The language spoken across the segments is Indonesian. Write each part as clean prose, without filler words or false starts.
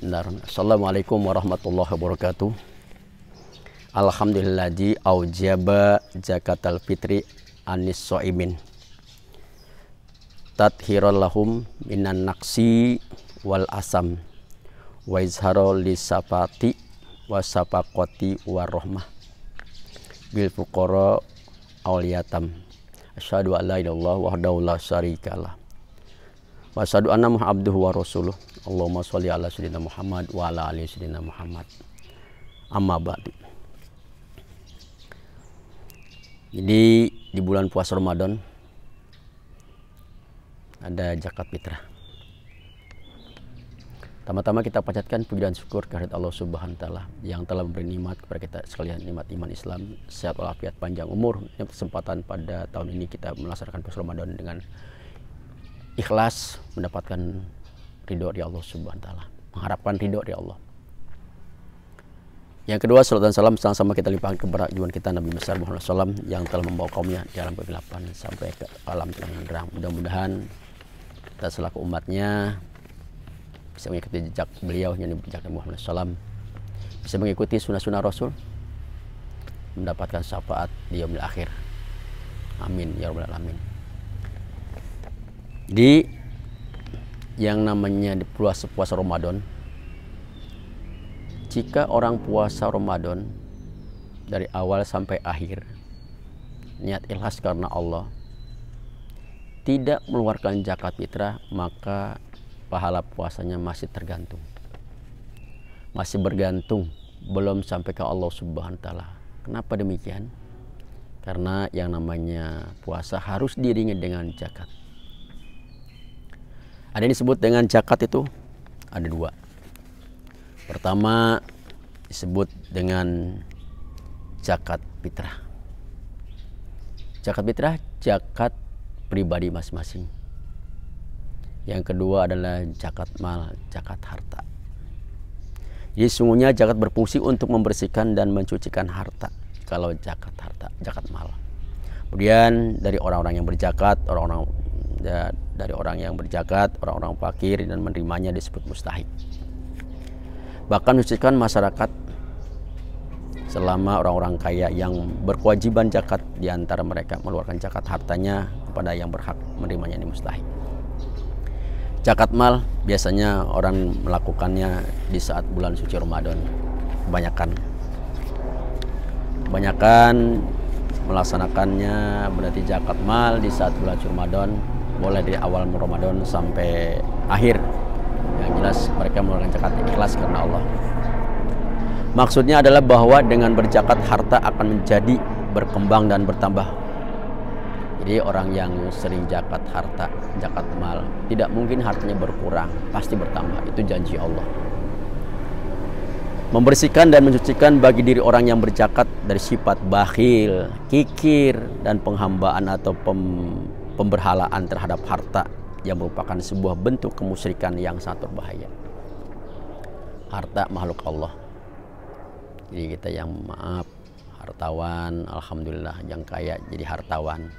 Assalamualaikum warahmatullahi wabarakatuh. Alhamdulilladzi aujaba zakatal fitri anis so'imin tathirul lahum minan naqsi wal asam wa izharul lisafati wasafaqati warahmah bil fuqara awliyatam. Asyhadu an la ilaha illallah wahdahu la syarikalah wa asyhadu anna muhammadan abduhu wa rasuluh. Allahumma sholli ala sayyidina Muhammad wa ala ali sayyidina Muhammad. Amma ba'du. Jadi di bulan puasa Ramadan ada zakat fitrah. Pertama-tama kita panjatkan puji dan syukur kehadirat Allah Subhanahu wa taala yang telah memberi nikmat kepada kita sekalian, nikmat iman Islam, sehat walafiat, panjang umur. Yang kesempatan pada tahun ini kita melaksanakan puasa Ramadan dengan ikhlas, mendapatkan ridho dari Allah Subhanahu wa taala, mengharapkan ridho dari Allah. Yang kedua, salat dan salam sama-sama kita limpahkan kepada junjungan kita Nabi besar Muhammad SAW yang telah membawa kaumnya di alam kegelapan sampai ke alam terang. Mudah-mudahan kita selaku umatnya bisa mengikuti jejak beliau yang jejak Muhammad SAW, bisa mengikuti sunnah-sunnah Rasul, mendapatkan syafaat di yaumil akhir. Amin ya rabbal alamin. Di yang namanya di puasa Ramadan, jika orang puasa Ramadan dari awal sampai akhir niat ikhlas karena Allah, tidak mengeluarkan zakat fitrah, maka pahala puasanya masih tergantung, masih bergantung, belum sampai ke Allah Subhanahu wa taala. Kenapa demikian? Karena yang namanya puasa harus diiringi dengan zakat. Ada yang disebut dengan zakat itu ada dua. Pertama disebut dengan zakat fitrah. Zakat fitrah, zakat pribadi masing-masing. Yang kedua adalah zakat mal, zakat harta. Jadi sungguhnya zakat berfungsi untuk membersihkan dan mencucikan harta. Kalau zakat harta, zakat mal. Kemudian dari orang-orang yang berzakat, orang-orang fakir dan menerimanya disebut mustahik. Bahkan mencucikan masyarakat selama orang-orang kaya yang berkewajiban zakat di antara mereka mengeluarkan zakat hartanya kepada yang berhak menerimanya ini mustahik. Zakat mal biasanya orang melakukannya di saat bulan suci Ramadan. Kebanyakan melaksanakannya berarti zakat mal di saat bulan suci Ramadan, mulai dari awal Ramadan sampai akhir. Yang jelas mereka mengeluarkan zakat ikhlas karena Allah. Maksudnya adalah bahwa dengan berzakat harta akan menjadi berkembang dan bertambah. Jadi orang yang sering zakat harta, zakat mal, tidak mungkin hartanya berkurang, pasti bertambah. Itu janji Allah. Membersihkan dan mencucikan bagi diri orang yang berzakat dari sifat bakhil, kikir, dan penghambaan atau pemberhalaan terhadap harta yang merupakan sebuah bentuk kemusyrikan yang sangat berbahaya. Harta makhluk Allah. Jadi kita yang maaf hartawan, alhamdulillah, yang kaya jadi hartawan,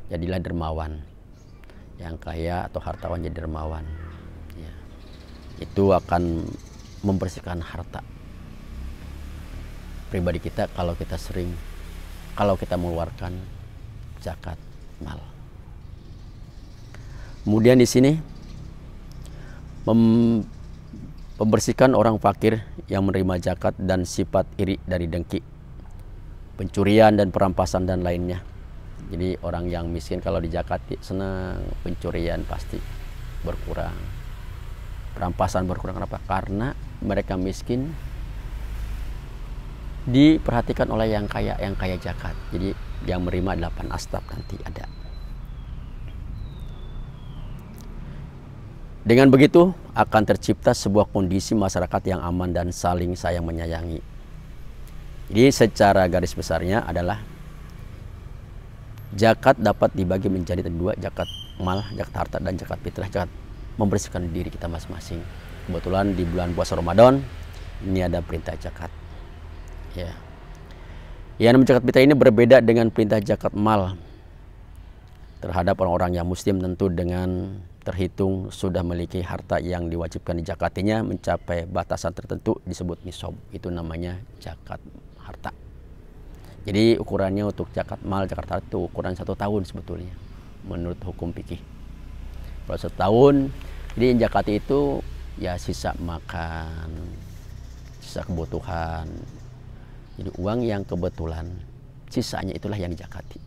jadilah dermawan. Yang kaya atau hartawan jadi dermawan. Ya. Itu akan membersihkan harta pribadi kita kalau kita mengeluarkan zakat mal. Kemudian di sini membersihkan orang fakir yang menerima zakat dan sifat iri dari dengki, pencurian dan perampasan dan lainnya. Jadi orang yang miskin kalau dizakati senang, pencurian pasti berkurang, perampasan berkurang. Kenapa? Karena mereka miskin diperhatikan oleh yang kaya zakat. Jadi yang menerima 8 astap nanti ada. Dengan begitu akan tercipta sebuah kondisi masyarakat yang aman dan saling sayang menyayangi. Jadi secara garis besarnya adalah zakat dapat dibagi menjadi dua, zakat mal, zakat harta, dan zakat fitrah. Zakat membersihkan diri kita masing-masing. Kebetulan di bulan puasa Ramadan ini ada perintah zakat. Ya. Yang namanya zakat fitrah ini berbeda dengan perintah zakat mal terhadap orang-orang yang muslim, tentu dengan terhitung sudah memiliki harta yang diwajibkan dijakatinya mencapai batasan tertentu disebut nisab. Itu namanya zakat harta. Jadi ukurannya untuk zakat mal, zakat harta itu ukuran 1 tahun sebetulnya menurut hukum fikih. Kalau 1 tahun, jadi yang zakati itu ya sisa makan, sisa kebutuhan. Jadi uang yang kebetulan sisanya itulah yang dijakati.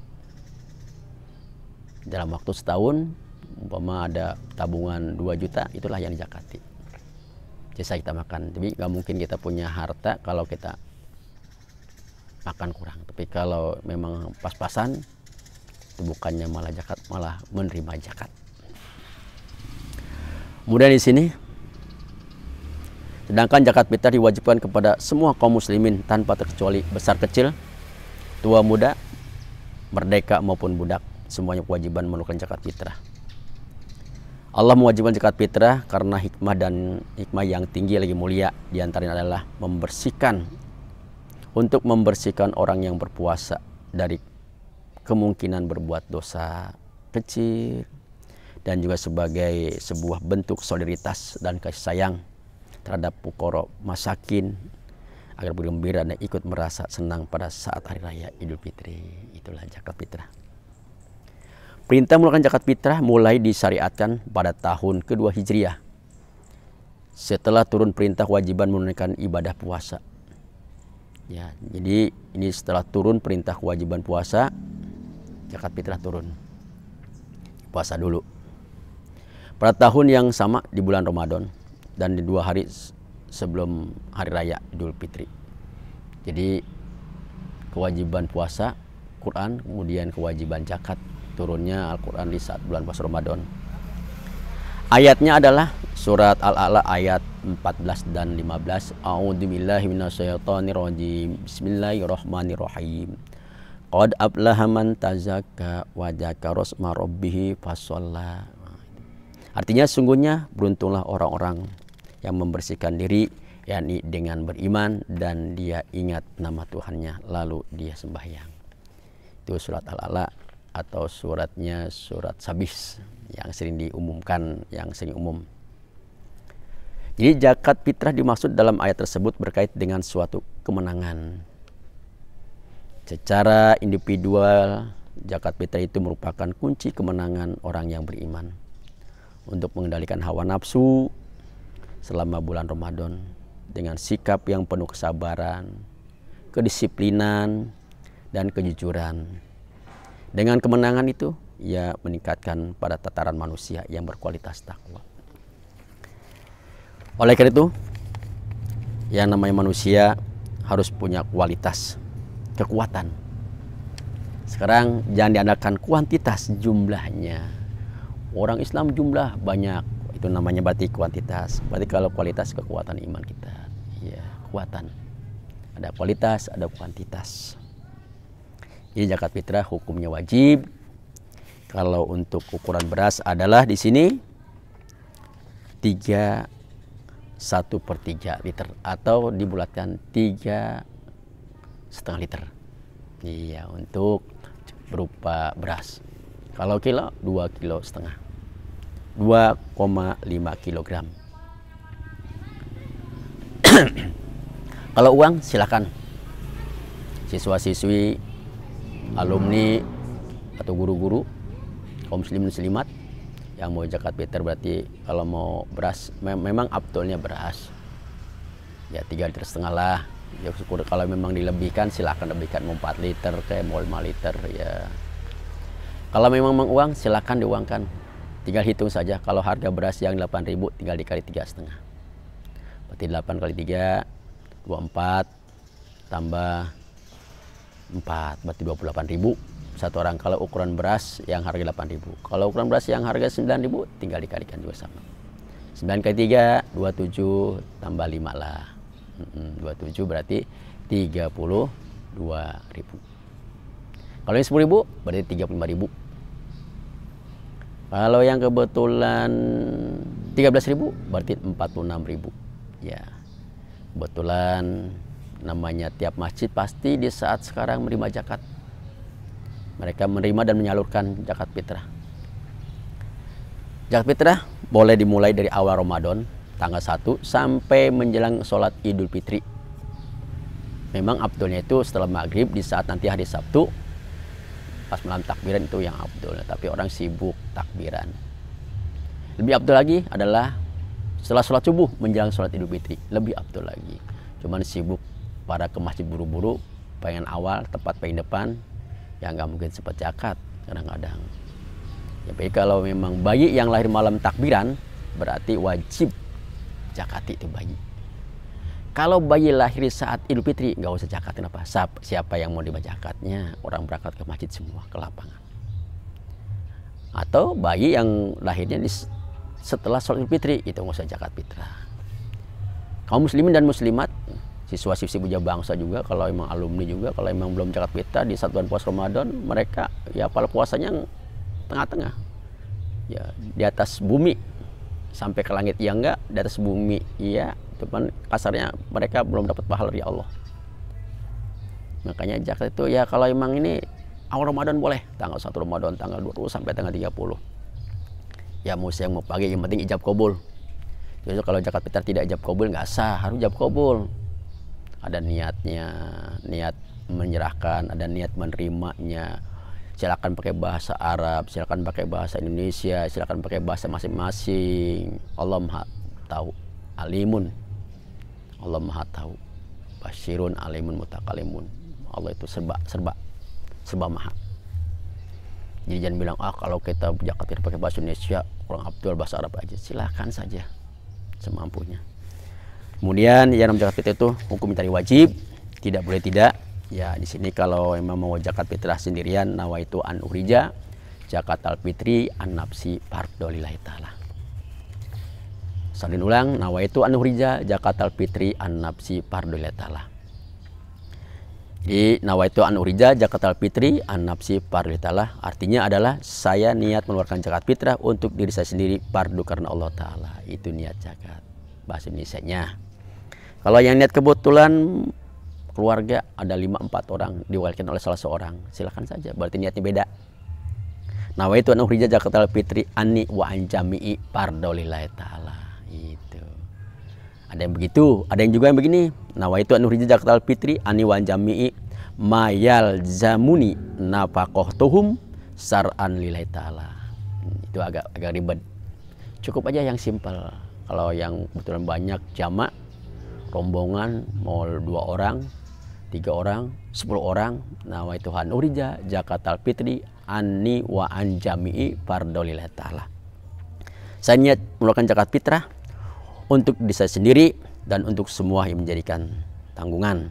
Dalam waktu setahun, umpama ada tabungan 2 juta, itulah yang dijakati. Sisa kita makan. Tapi nggak mungkin kita punya harta kalau kita makan kurang. Tapi kalau memang pas-pasan, itu bukannya malah zakat, malah menerima zakat. Kemudian di sini, sedangkan zakat fitrah diwajibkan kepada semua kaum muslimin tanpa terkecuali besar kecil, tua muda, merdeka maupun budak, semuanya kewajiban menunaikan zakat fitrah. Allah mewajibkan zakat fitrah karena hikmah yang tinggi lagi mulia, diantaranya adalah untuk membersihkan orang yang berpuasa dari kemungkinan berbuat dosa kecil, dan juga sebagai sebuah bentuk solidaritas dan kasih sayang terhadap fuqara masakin agar bergembira dan ikut merasa senang pada saat hari raya Idul Fitri. Itulah zakat fitrah. Perintah mengeluarkan zakat fitrah mulai disyariatkan pada tahun kedua Hijriah setelah turun perintah kewajiban menunaikan ibadah puasa. Ya, jadi ini setelah turun perintah kewajiban puasa, zakat fitrah turun. Puasa dulu. Pada tahun yang sama di bulan Ramadan dan di 2 hari sebelum hari raya Idul Fitri. Jadi kewajiban puasa Quran, kemudian kewajiban zakat, turunnya Al-Quran di saat bulan puasa Ramadan. Ayatnya adalah surat Al-A'la ayat 14 dan 15. A'udzubillahi minasyaitonirrajim. Bismillahirrahmanirrahim. Qad aflaha man tazakka wa dzakara isma rabbih fasholla. Artinya sungguhnya beruntunglah orang-orang yang membersihkan diri, yakni dengan beriman dan dia ingat nama Tuhannya lalu dia sembahyang. Itu surat Al-A'la atau suratnya surat Sabis yang sering diumumkan, yang sering umum. Jadi zakat fitrah dimaksud dalam ayat tersebut berkait dengan suatu kemenangan. Secara individual, zakat fitrah itu merupakan kunci kemenangan orang yang beriman untuk mengendalikan hawa nafsu selama bulan Ramadan dengan sikap yang penuh kesabaran, kedisiplinan, dan kejujuran. Dengan kemenangan itu, ia meningkatkan pada tataran manusia yang berkualitas takwa. Oleh karena itu, yang namanya manusia harus punya kualitas, kekuatan. Sekarang jangan diandalkan kuantitas jumlahnya. Orang Islam jumlah banyak, itu namanya berarti kuantitas. Berarti kalau kualitas, kekuatan iman kita. Ya, kekuatan. Ada kualitas, ada kuantitas. Jadi zakat fitrah hukumnya wajib. Kalau untuk ukuran beras adalah di sini 1/3 liter atau dibulatkan 3,5 liter. Iya, untuk berupa beras. Kalau kilo 2,5 kilo, 2,5 kilogram. Kalau uang silakan siswa-siswi, alumni atau guru-guru, kaum muslimin muslimat yang mau zakat fitrah, berarti kalau mau beras memang abdolnya beras ya 3,5 liter lah ya. Syukur kalau memang dilebihkan silakan lebihkan, mau 4 liter kayak mau 5 liter ya. Kalau memang uang silakan diuangkan, tinggal hitung saja. Kalau harga beras yang 8.000 tinggal dikali 3,5, berarti 8 kali 3 24 tambah 4 berarti 28.000 satu orang. Kalau ukuran beras yang harga 8.000, kalau ukuran beras yang harga 9.000 tinggal dikalikan juga sama. 9 kali 3 27 tambah 5 lah, 27 berarti 32.000. Kalau yang 10.000 berarti 35.000. Kalau yang kebetulan 13.000 berarti 46.000 ya. Kebetulan namanya tiap masjid pasti di saat sekarang menerima zakat. Mereka menerima dan menyalurkan zakat fitrah. Zakat fitrah boleh dimulai dari awal Ramadan tanggal 1 sampai menjelang sholat Idul Fitri. Memang abdulnya itu setelah maghrib di saat nanti hari Sabtu pas malam takbiran itu yang abdul, tapi orang sibuk takbiran. Lebih abdul lagi adalah setelah sholat subuh menjelang sholat Idul Fitri, lebih abdul lagi. Cuman sibuk pada ke masjid buru-buru, pengen awal tepat paling depan, ya nggak mungkin sempat zakat kadang-kadang. Ya, tapi kalau memang bayi yang lahir malam takbiran berarti wajib zakati itu bayi. Kalau bayi lahir saat Idul Fitri nggak usah zakat. Kenapa? Siapa yang mau dibaca zakatnya? Orang berangkat ke masjid semua, ke lapangan. Atau bayi yang lahirnya setelah sholat Idul Fitri itu nggak usah zakat fitrah. Kaum muslimin dan muslimat, siswa-siswi Buja Bangsa juga, kalau emang alumni juga, kalau emang belum zakat fitrah di satuan puasa Ramadan, mereka ya pada puasanya tengah-tengah, ya di atas bumi sampai ke langit ya enggak, di atas bumi iya, cuman kasarnya mereka belum dapat pahala dari Allah. Makanya zakat itu ya kalau emang ini awal Ramadan boleh, tanggal 1 Ramadan, tanggal 20 sampai tanggal 30. Ya mau siang mau pagi yang penting ijab kabul. Jadi kalau zakat fitrah tidak ijab kabul nggak sah, harus ijab kabul. Ada niatnya, niat menyerahkan, ada niat menerimanya. Silakan pakai bahasa Arab, silakan pakai bahasa Indonesia, silakan pakai bahasa masing-masing. Allah Maha tahu, alimun. Allah Maha tahu. Basyirun alimun mutakalimun. Allah itu serba maha. Jadi jangan bilang kalau kita zakat pakai bahasa Indonesia, kurang abdul bahasa Arab aja. Silakan saja semampunya. Kemudian yang namanya zakat fitrah itu hukum tadi wajib, tidak boleh tidak. Ya di sini kalau memang mau zakat fitrah sendirian, nawaitu an urija zakat al fitri an nafsi fardhu lillahi taala. Salin ulang, nawaitu an urija zakat al fitri an nafsi fardhu lillahi taala. Jadi nawaitu an urija zakat al fitri an nafsi fardhu lillahi taala artinya adalah saya niat mengeluarkan zakat fitrah untuk diri saya sendiri fardu karena Allah taala. Itu niat zakat bahasa Indonesianya. Kalau yang niat kebetulan keluarga ada 5-4 orang diwakilkan oleh salah seorang, silakan saja, berarti niatnya beda. Nawaitu an ukhrija zakatal fitri anni wa an jami'i fardhu lillahi taala. Itu. Ada yang begitu, ada yang juga yang begini. Nawaitu an ukhrija zakatal fitri anni wa an jami'i mayal zamuni nafaqatuhum sar'an lillahi taala. Itu agak ribet. Cukup aja yang simpel. Kalau yang kebetulan banyak jamak rombongan mau 2 orang, 3 orang, 10 orang, nawaitu an ukhrija zakatal fitri anni wa an jami'i fardhu lillahi taala. Saya niat mengeluarkan zakat fitrah untuk diri saya sendiri dan untuk semua yang menjadikan tanggungan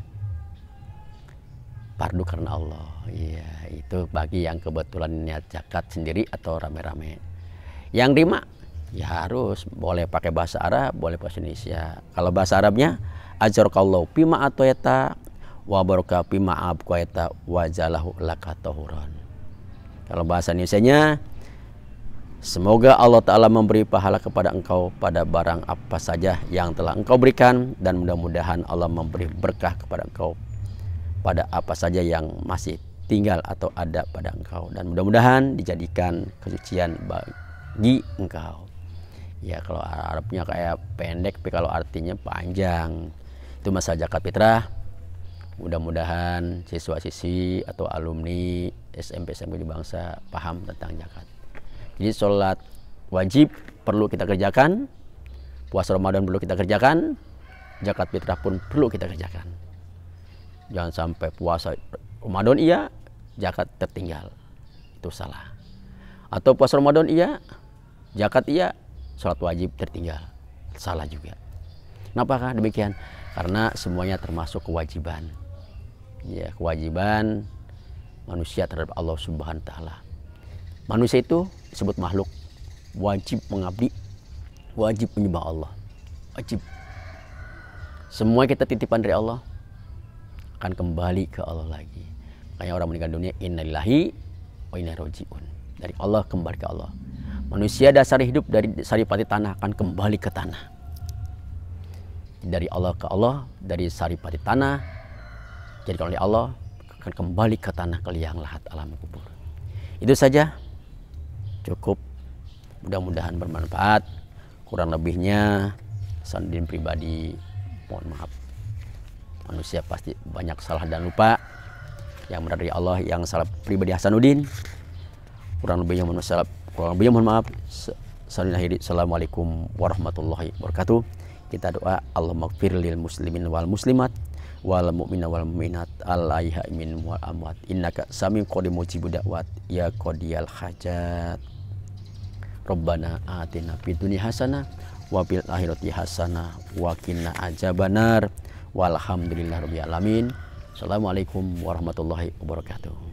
fardu karena Allah. Iya, itu bagi yang kebetulan niat zakat sendiri atau rame-rame. Yang terima ya harus boleh pakai bahasa Arab, boleh bahasa Indonesia. Kalau bahasa Arabnya ajarakallahu fima atoyata wa baraka fima abqaita wa jalahu laka tahuran. Kalau bahasa Indonesianya, semoga Allah Ta'ala memberi pahala kepada engkau pada barang apa saja yang telah engkau berikan, dan mudah-mudahan Allah memberi berkah kepada engkau pada apa saja yang masih tinggal atau ada pada engkau, dan mudah-mudahan dijadikan kesucian bagi engkau. Ya kalau Arabnya kayak pendek, tapi kalau artinya panjang. Itu masalah zakat fitrah. Mudah-mudahan siswa-siswi atau alumni SMP SMK Bangsa paham tentang zakat. Jadi sholat wajib perlu kita kerjakan, puasa Ramadan perlu kita kerjakan, zakat fitrah pun perlu kita kerjakan. Jangan sampai puasa Ramadan iya, zakat tertinggal. Itu salah. Atau puasa Ramadan iya, zakat iya, sholat wajib tertinggal. Salah juga. Kenapa demikian? Karena semuanya termasuk kewajiban. Ya, kewajiban manusia terhadap Allah Subhanahu wa taala. Manusia itu disebut makhluk wajib mengabdi, wajib menyembah Allah. Wajib. Semua kita titipan dari Allah akan kembali ke Allah lagi. Makanya orang meninggal dunia innalillahi wa inna ilaihi raji'un. Dari Allah kembali ke Allah. Manusia dasar hidup dari saripati tanah akan kembali ke tanah. Dari Allah ke Allah, dari saripati tanah jadi oleh Allah akan kembali ke tanah ke liang lahat alam kubur. Itu saja, cukup. Mudah-mudahan bermanfaat. Kurang lebihnya Hasanuddin pribadi mohon maaf. Manusia pasti banyak salah dan lupa. Yang benar dari Allah, yang salah pribadi Hasanuddin. Kurang lebihnya mohon maaf. Assalamualaikum warahmatullahi wabarakatuh. Kita doa Allahumma gfir lil muslimin wal muslimat wal mu'mina wal mu'minat al ahya'i minhum wal amwat innaka sami'un qarib mujibud da'wat ya qadiyal hajat. Rabbana atina fid dunya hasanah wa fil akhirati hasanah wa qina adzabannar walhamdulillahirabbil alamin. Assalamualaikum warahmatullahi wabarakatuh.